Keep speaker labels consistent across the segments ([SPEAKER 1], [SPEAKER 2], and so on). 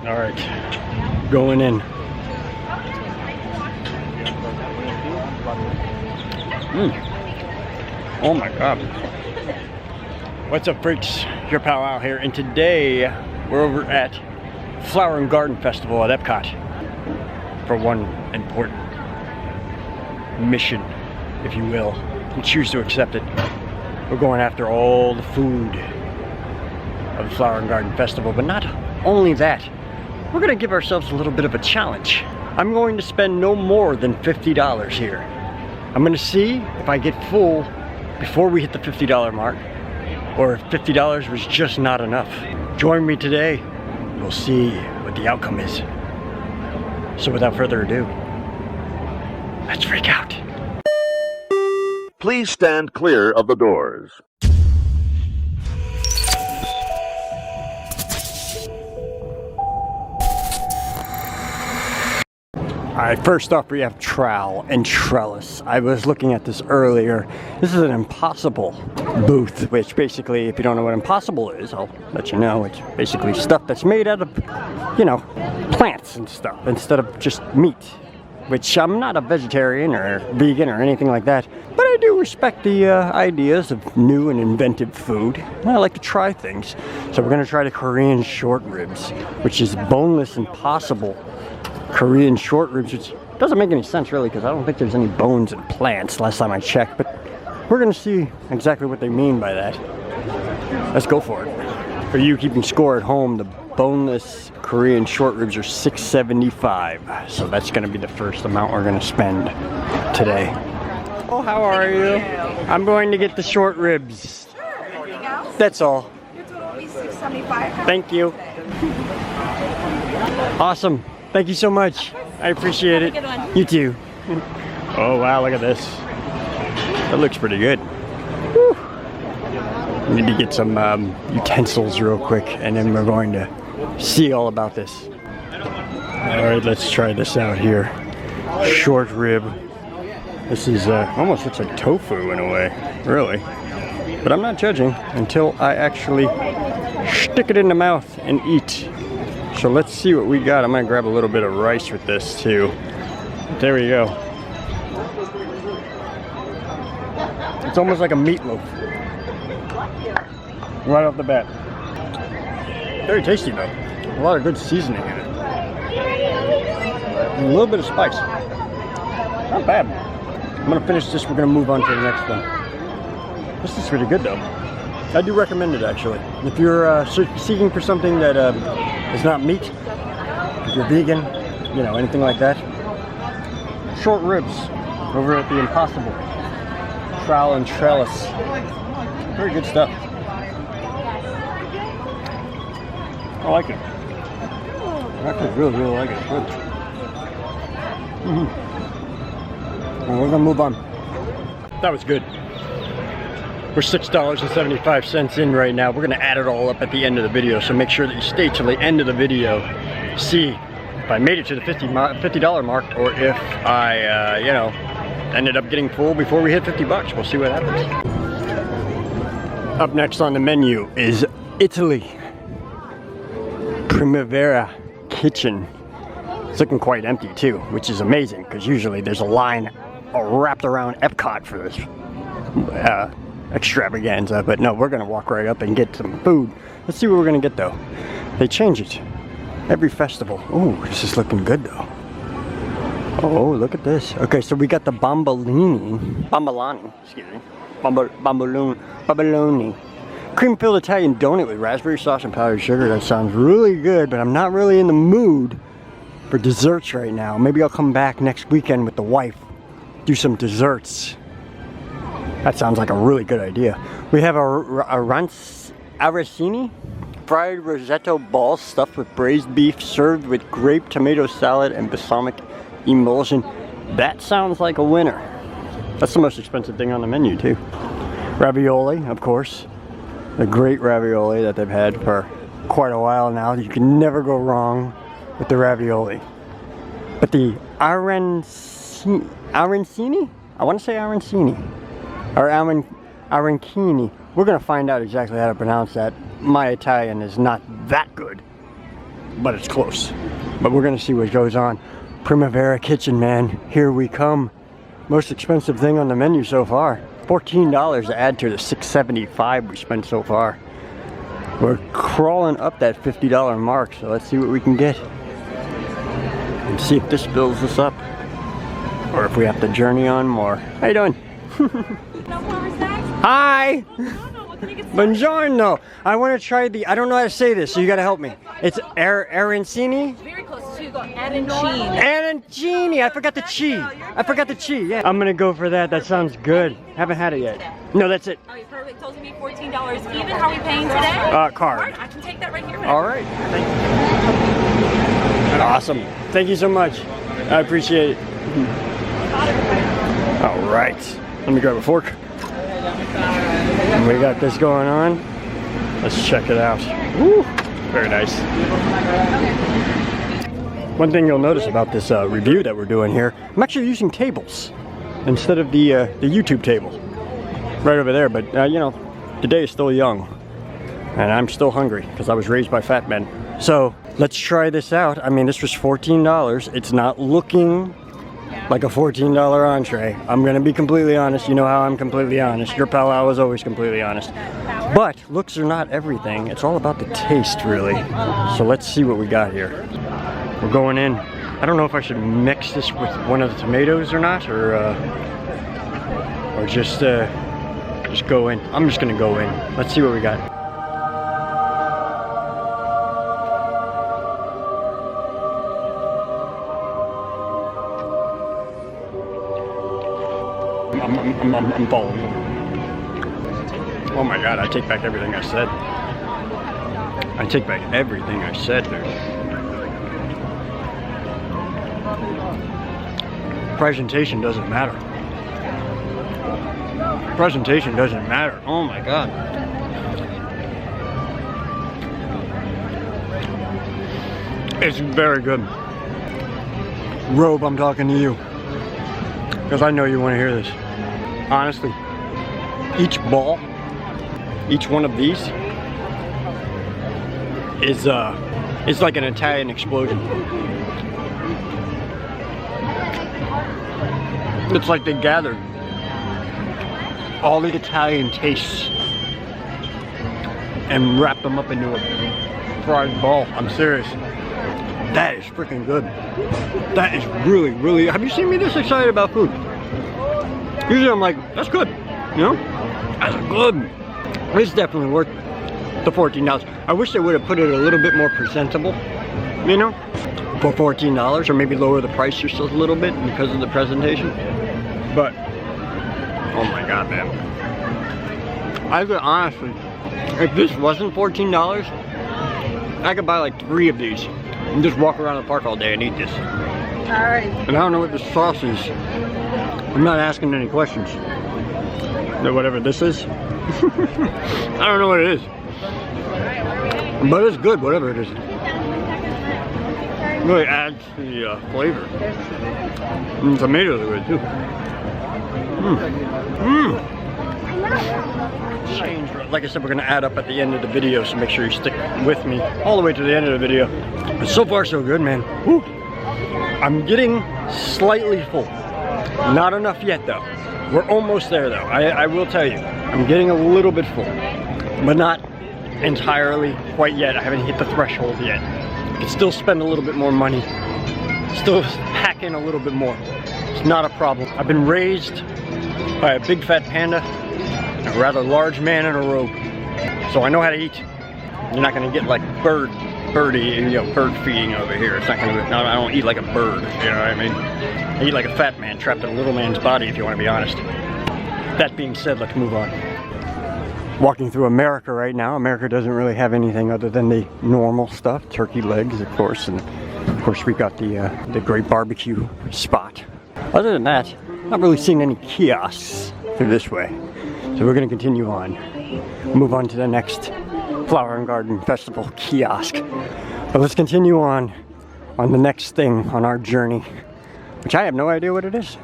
[SPEAKER 1] All right, going in. Oh my God. What's up, freaks? Your pal out here, and today we're over at Flower and Garden Festival at Epcot for one important mission, if you will, and choose to accept it. We're going after all the food of the Flower and Garden Festival, but not only that, we're gonna give ourselves a little bit of a challenge. I'm going to spend no more than $50 here. I'm gonna see if I get full before we hit the $50 mark, or if $50 was just not enough. Join me today, we'll see what the outcome is. So without further ado, let's freak out.
[SPEAKER 2] Please stand clear of the doors.
[SPEAKER 1] Alright, first off we have trowel and trellis. I was looking at this earlier. This is an impossible booth, which basically, if you don't know what impossible is, I'll let you know. It's basically stuff that's made out of, you know, plants and stuff instead of just meat. Which I'm not a vegetarian or vegan or anything like that, but I do respect the ideas of new and inventive food. And I like to try things. So we're gonna try the Korean short ribs, which is boneless impossible Korean short ribs, which doesn't make any sense really, because I don't think there's any bones in plants last time I checked, but we're gonna see exactly what they mean by that. Let's go for it. For you keeping score at home, the boneless Korean short ribs are $6.75, so that's gonna be the first amount we're gonna spend today. Oh, how are you? I'm going to get the short ribs.
[SPEAKER 3] Sure. Anything else?
[SPEAKER 1] That's all.
[SPEAKER 3] Your total will be $6.75.
[SPEAKER 1] Thank you. Awesome. Thank you so much. I appreciate it.
[SPEAKER 3] Have a good one.
[SPEAKER 1] You too. Oh wow, look at this. That looks pretty good. Whew. Need to get some utensils real quick, and then we're going to see all about this. All right, let's try this out here. Short rib. This is almost looks like tofu in a way, really. But I'm not judging until I actually stick it in the mouth and eat. So let's see what we got. I'm gonna grab a little bit of rice with this too. There we go. It's almost like a meatloaf. Right off the bat. Very tasty though. A lot of good seasoning in it. And a little bit of spice. Not bad. I'm gonna finish this, we're gonna move on to the next one. This is pretty good though. I do recommend it actually. If you're seeking for something that is not meat, if you're vegan, you know, anything like that. Short ribs over at the Impossible. Trowel and trellis. Very good stuff. I like it. I actually really like it. It's good. And we're gonna move on. That was good. We're $6.75 in right now. We're gonna add it all up at the end of the video, so make sure that you stay till the end of the video. See if I made it to the $50 mark, or if I, you know, ended up getting full before we hit 50 bucks. We'll see what happens. Up next on the menu is Italy. Primavera Kitchen. It's looking quite empty too, which is amazing, because usually there's a line wrapped around Epcot for this extravaganza, but no, we're gonna walk right up and get some food. Let's see what we're gonna get though. They change it every festival. Oh, this is looking good though. Oh, look at this. Okay, so we got the bombolani, excuse me, bomboloni, cream-filled Italian donut with raspberry sauce and powdered sugar. That sounds really good, but I'm not really in the mood for desserts right now. Maybe I'll come back next weekend with the wife, do some desserts. That sounds like a really good idea. We have a arancini, fried risotto balls stuffed with braised beef, served with grape tomato salad and balsamic emulsion. That sounds like a winner. That's the most expensive thing on the menu too. Ravioli, of course. The great ravioli that they've had for quite a while now. You can never go wrong with the ravioli. But the arancini? I want to say arancini. Or arancini. We're going to find out exactly how to pronounce that. My Italian is not that good. but it's close. But we're gonna see what goes on. Primavera Kitchen, man, here we come. Most expensive thing on the menu so far. $14 to add to the $6.75 we spent so far. We're crawling up that $50 mark, so let's see what we can get. And see if this fills us up, or if we have to journey on more. How you doing? Hi! Buongiorno! I want to try the, I don't know how to say this, so you gotta help me. It's arancini?
[SPEAKER 3] Very close to arancini.
[SPEAKER 1] Arancini! I forgot the chi. I forgot the chi, yeah. I'm gonna go for that. That sounds good. Haven't had it yet. No, that's it.
[SPEAKER 3] Okay, perfect. Told me $14 even. How are we paying today?
[SPEAKER 1] Card.
[SPEAKER 3] I can take that right here.
[SPEAKER 1] All right. Thank you. Awesome. Thank you so much. I appreciate it. All right. Let me grab a fork. And we got this going on. Let's check it out. Woo. Very nice. One thing you'll notice about this review that we're doing here, I'm actually using tables instead of the YouTube table right over there. But you know, the day is still young, and I'm still hungry because I was raised by fat men. So let's try this out. I mean, this was $14. It's not looking like a $14 entree. I'm gonna be completely honest. You know how I'm completely honest. Your pal is always completely honest. But looks are not everything. It's all about the taste, really. So let's see what we got here. We're going in. I don't know if I should mix this with one of the tomatoes or not, or just go in. I'm just gonna go in. Let's see what we got. I'm following. Oh my God, I take back everything I said. I take back everything I said there. Presentation doesn't matter. Presentation doesn't matter. Oh my God. It's very good. Robe, I'm talking to you, because I know you want to hear this. Honestly, each ball, each one of these is like an Italian explosion. It's like they gathered all the Italian tastes and wrapped them up into a fried ball. I'm serious. That is freaking good. That is really, really, have you seen me this excited about food? Usually I'm like, that's good, you know? That's good. It's definitely worth the $14. I wish they would have put it a little bit more presentable, you know? For $14, or maybe lower the price just a little bit because of the presentation. But, oh my God, man. I could honestly, if this wasn't $14, I could buy like 3 of these and just walk around the park all day and eat this.
[SPEAKER 3] All right.
[SPEAKER 1] And I don't know what the sauce is. I'm not asking any questions. Whatever this is. I don't know what it is. But it's good, whatever it is. It really adds to the flavor. And tomatoes are good too. Change. Like I said, we're gonna add up at the end of the video, so make sure you stick with me all the way to the end of the video. But so far so good, man. Woo. I'm getting slightly full. Not enough yet though. We're almost there though. I will tell you, I'm getting a little bit full, but not entirely quite yet. I haven't hit the threshold yet. I can still spend a little bit more money. Still pack in a little bit more. It's not a problem. I've been raised by a big fat panda and a rather large man in a robe. So I know how to eat. You're not gonna get like bird feeding over here. It's not gonna, I don't eat like a bird, you know what I mean? I eat like a fat man trapped in a little man's body, if you want to be honest. That being said, let's move on. Walking through America right now. America doesn't really have anything other than the normal stuff. Turkey legs, of course, and of course we got the great barbecue spot. Other than that, not really seeing any kiosks through this way. So we're gonna continue on. Move on to the next Flower and Garden Festival kiosk. But let's continue on the next thing on our journey, which I have no idea what it is.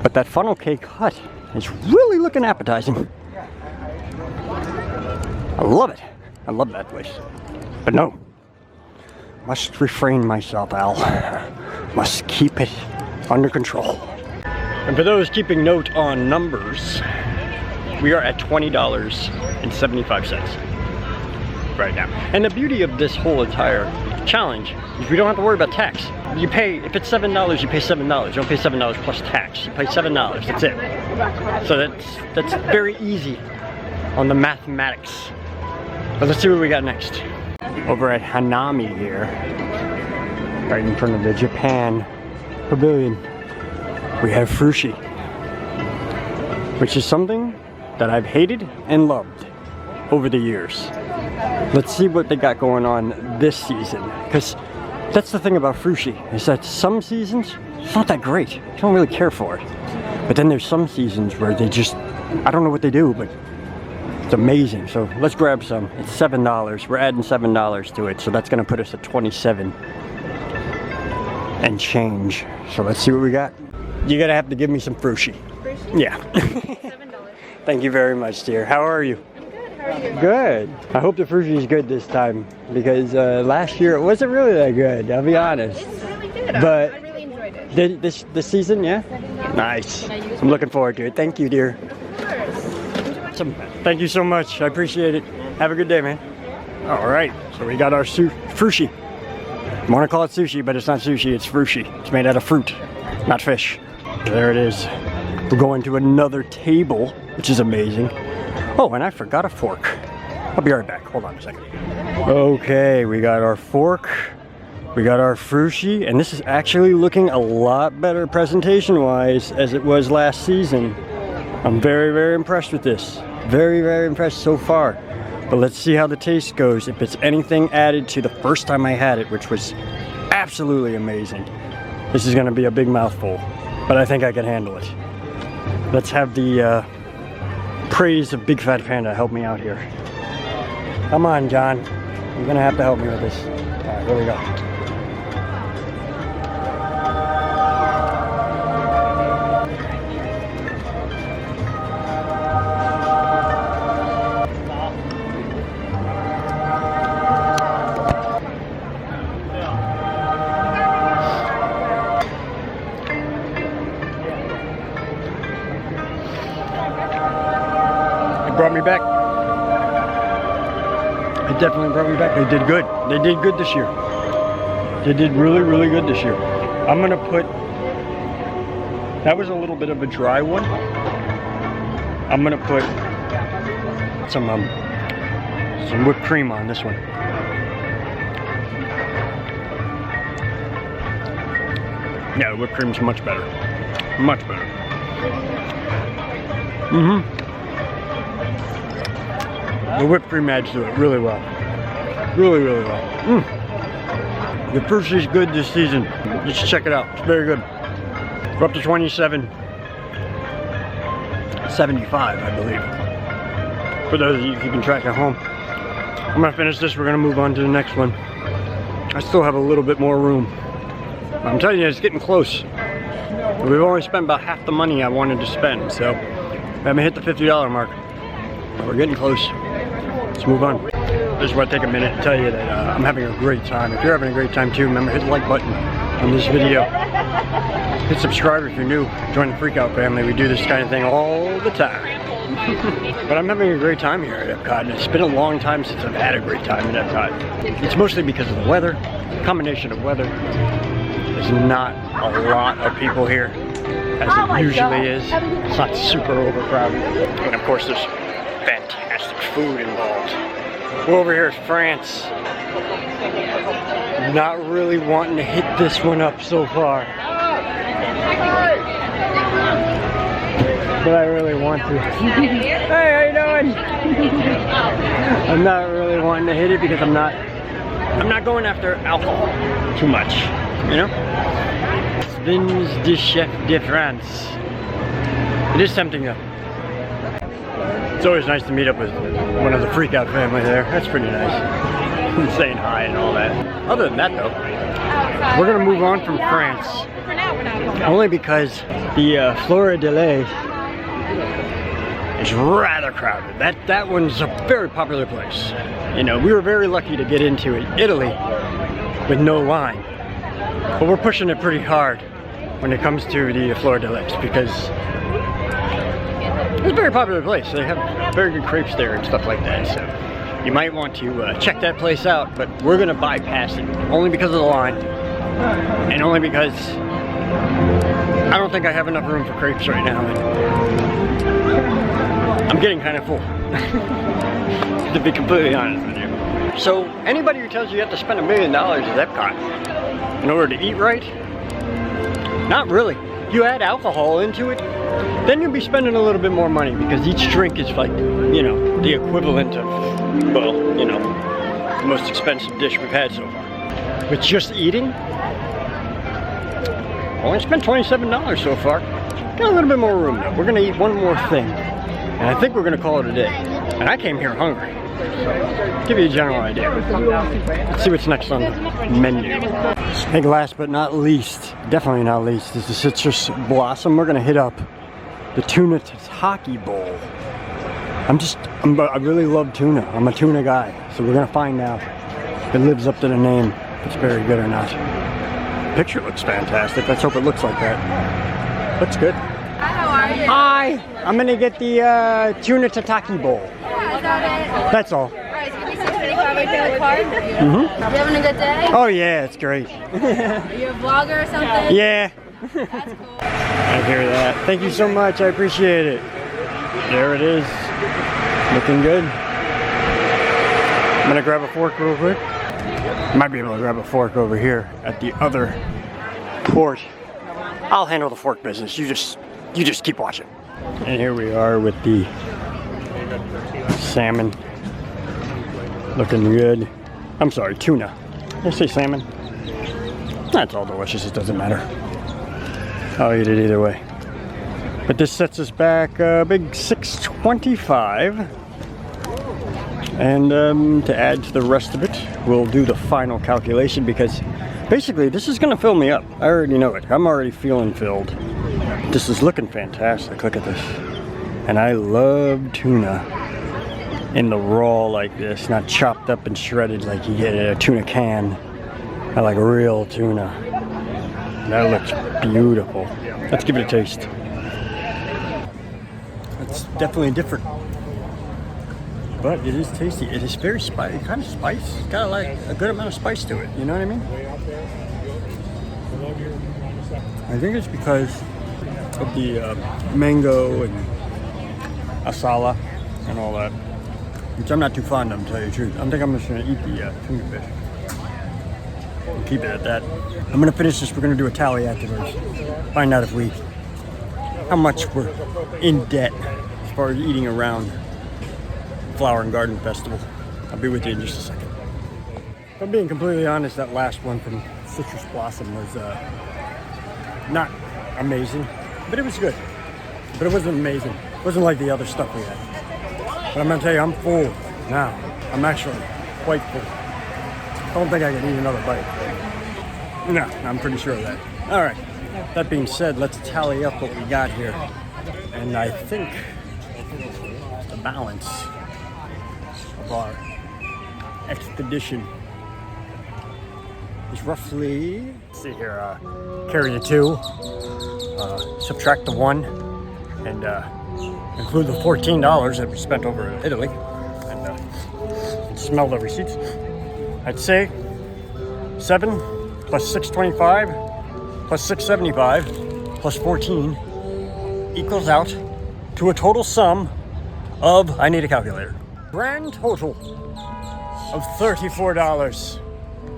[SPEAKER 1] But that funnel cake hut is really looking appetizing. I love it. I love that place. But no, Must refrain myself, Al. Must keep it under control. And for those keeping note on numbers, we are at $20.75 right now. And the beauty of this whole entire challenge is we don't have to worry about tax. You pay, if it's $7, you pay $7. You don't pay $7 plus tax. You pay $7, that's it. So that's very easy on the mathematics. But let's see what we got next. Over at Hanami here, right in front of the Japan Pavilion, we have Frushi, which is something that I've hated and loved over the years. Let's see what they got going on this season, because that's the thing about Frushi, is that some seasons, it's not that great. You don't really care for it. But then there's some seasons where they just, I don't know what they do, but it's amazing. So let's grab some. It's $7. We're adding $7 to it, so that's gonna put us at 27 and change. So let's see what we got. You're gonna have to give me some Frushi. Frushi? Yeah. $7. Thank you very much, dear. How are you?
[SPEAKER 3] How are you?
[SPEAKER 1] Good. I hope the Frushi is good this time, because last year it wasn't really that good, I'll be honest.
[SPEAKER 3] It's really good.
[SPEAKER 1] But
[SPEAKER 3] I really enjoyed it.
[SPEAKER 1] This season, yeah? Nice. I'm looking forward to it. Thank you, dear. Awesome. Thank you so much. I appreciate it. Have a good day, man. All right. So we got our Frushi. I want to call it sushi, but it's not sushi. It's Frushi. It's made out of fruit, not fish. There it is. We're going to another table, which is amazing. Oh, and I forgot a fork. I'll be right back. Hold on a second. Okay, we got our fork. We got our Frushi, and this is actually looking a lot better presentation-wise as it was last season. I'm very, very impressed with this. Very, very impressed so far. But let's see how the taste goes. If it's anything added to the first time I had it, which was absolutely amazing. This is gonna be a big mouthful, but I think I can handle it. Let's have the praise of Big Fat Panda help me out here. Come on, John. You're gonna have to help me with this. All right, here we go. Brought me back. It definitely brought me back. They did good. They did good this year. They did really, really good this year. I'm gonna put, that was a little bit of a dry one. I'm gonna put some whipped cream on this one. Yeah, the whipped cream's much better. Much better. Mm-hmm. The whipped cream adds to it really well. Really, really well. The Frushi's good this season. Just check it out. It's very good. We're up to 27.75, I believe. For those of you keeping track at home. I'm gonna finish this. We're gonna move on to the next one. I still have a little bit more room. I'm telling you, it's getting close. We've only spent about half the money I wanted to spend, so we haven't hit the $50 mark. But we're getting close. Let's move on. I just want to take a minute to tell you that I'm having a great time. If you're having a great time too, remember, hit the like button on this video. Hit subscribe if you're new. Join the Freakout family. We do this kind of thing all the time. But I'm having a great time here at Epcot, and it's been a long time since I've had a great time at Epcot. It's mostly because of the weather, combination of weather. There's not a lot of people here, as it usually is. It's not super overcrowded. And of course, there's fantastic food involved. We're over here at France. Not really wanting to hit this one up so far. But I really want to. Hey, how you doing? I'm not really wanting to hit it because I'm not going after alcohol too much, you know? Vins de Chef de France. It is tempting though. It's always nice to meet up with one of the Freakout family there. That's pretty nice. Saying hi and all that. Other than that though, we're gonna move on from France. Only because the Flora de Lay is rather crowded. That one's a very popular place. You know, we were very lucky to get into it. Italy with no line. But we're pushing it pretty hard when it comes to the Fleur de Lis because it's a very popular place. They have very good crepes there and stuff like that. So you might want to check that place out, but we're gonna bypass it only because of the line and only because I don't think I have enough room for crepes right now. And I'm getting kind of full, to be completely honest with you. So anybody who tells you have to spend $1 million at Epcot in order to eat right, not really. You add alcohol into it, then you'll be spending a little bit more money because each drink is like, you know, the equivalent of, well, you know, the most expensive dish we've had so far. With just eating, I only spent $27 so far. Got a little bit more room though. We're gonna eat one more thing, and I think we're gonna call it a day. And I came here hungry, so give you a general idea. Let's see what's next on the menu. And last but not least, definitely not least, is the citrus blossom. We're gonna hit up the tuna tataki bowl. I really love tuna. I'm a tuna guy, so we're gonna find out if it lives up to the name, if it's very good or not. Picture looks fantastic. Let's hope it looks like that. Looks good.
[SPEAKER 3] Hi, how are you?
[SPEAKER 1] Hi, I'm gonna get the tuna tataki bowl.
[SPEAKER 3] Yeah, is that it?
[SPEAKER 1] That's all.
[SPEAKER 3] Alright, so give me $6.25 right there with card.
[SPEAKER 1] Mm-hmm.
[SPEAKER 3] You having a good day?
[SPEAKER 1] Oh yeah, it's great.
[SPEAKER 3] Are you a vlogger or something?
[SPEAKER 1] Yeah.
[SPEAKER 3] That's cool.
[SPEAKER 1] I hear that. Thank you so much. I appreciate it. There it is. Looking good. I'm gonna grab a fork real quick. Might be able to grab a fork over here at the other port. I'll handle the fork business. You just keep watching. And here we are with the salmon. Looking good. I'm sorry, tuna. Did I say salmon? That's all delicious. It doesn't matter. I'll eat it either way. But this sets us back a big $6.25. And to add to the rest of it, we'll do the final calculation because basically this is gonna fill me up. I already know it. I'm already feeling filled. This is looking fantastic. Look at this. And I love tuna in the raw like this, not chopped up and shredded like you get at a tuna can. I like real tuna. That looks beautiful. Let's give it a taste. It's definitely different. But it is tasty. It is very spicy, kind of spice. It's got like a good amount of spice to it. You know what I mean? I think it's because of the mango and asala and all that, which I'm not too fond of, to tell you the truth. I think I'm just gonna eat the tuna fish and keep it at that. I'm gonna finish this. We're gonna do a tally afterwards. Find out how much we're in debt as far as eating around Flower and Garden Festival. I'll be with you in just a second. If I'm being completely honest, that last one from Citrus Blossom was not amazing, but it was good. But it wasn't amazing. It wasn't like the other stuff we had. But I'm gonna tell you, I'm full now. I'm actually quite full. I don't think I can eat another bite. No, I'm pretty sure of that. All right, that being said, let's tally up what we got here. And I think the balance of our expedition is roughly, let's see here, carry the 2, subtract the 1, and include the $14 that we spent over in Italy, and smell the receipts. I'd say 7 plus 625 plus 675 plus 14 equals out to a total sum of, I need a calculator, grand total of $34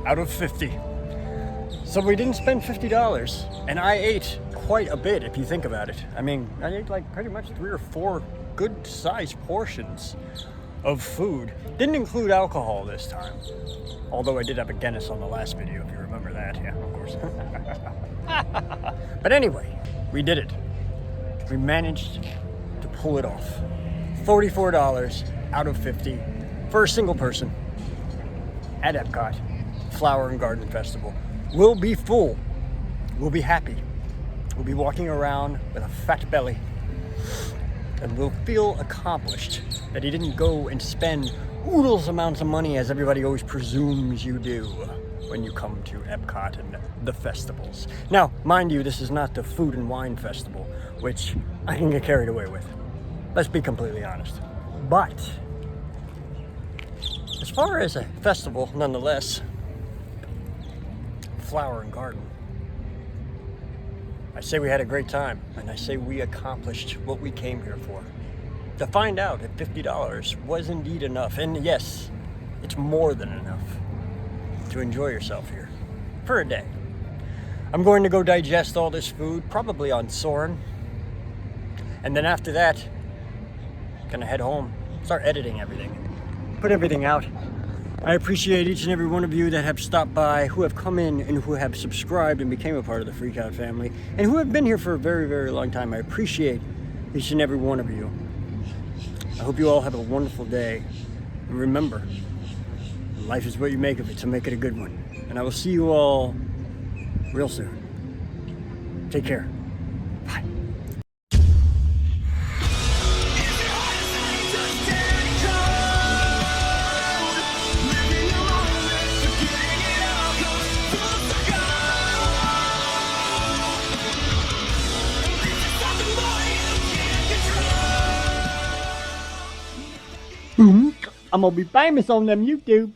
[SPEAKER 1] out of 50. So we didn't spend $50, and I ate quite a bit if you think about it. I mean, I ate like pretty much 3 or 4 good sized portions of food. Didn't include alcohol this time. Although I did have a Guinness on the last video, if you remember that. Yeah, of course. But anyway, we did it. We managed to pull it off. $44 out of 50 for a single person at Epcot Flower and Garden Festival. We'll be full. We'll be happy. We'll be walking around with a fat belly. And we'll feel accomplished that he didn't go and spend oodles amounts of money as everybody always presumes you do. when you come to Epcot and the festivals. Now, mind you, this is not the food and wine festival, which I can get carried away with. Let's be completely honest. But as far as a festival, nonetheless, flower and garden, I say we had a great time, and I say we accomplished what we came here for. To find out if $50 was indeed enough, and yes, it's more than enough to enjoy yourself here for a day. I'm going to go digest all this food, probably on Soarin', and then after that, gonna head home, start editing everything, put everything out. I appreciate each and every one of you that have stopped by, who have come in and who have subscribed and became a part of the Freak Out family, and who have been here for a very, very long time. I appreciate each and every one of you. I hope you all have a wonderful day. And remember, life is what you make of it, so make it a good one. And I will see you all real soon. Take care. Bye. I'm gonna be famous on them YouTube.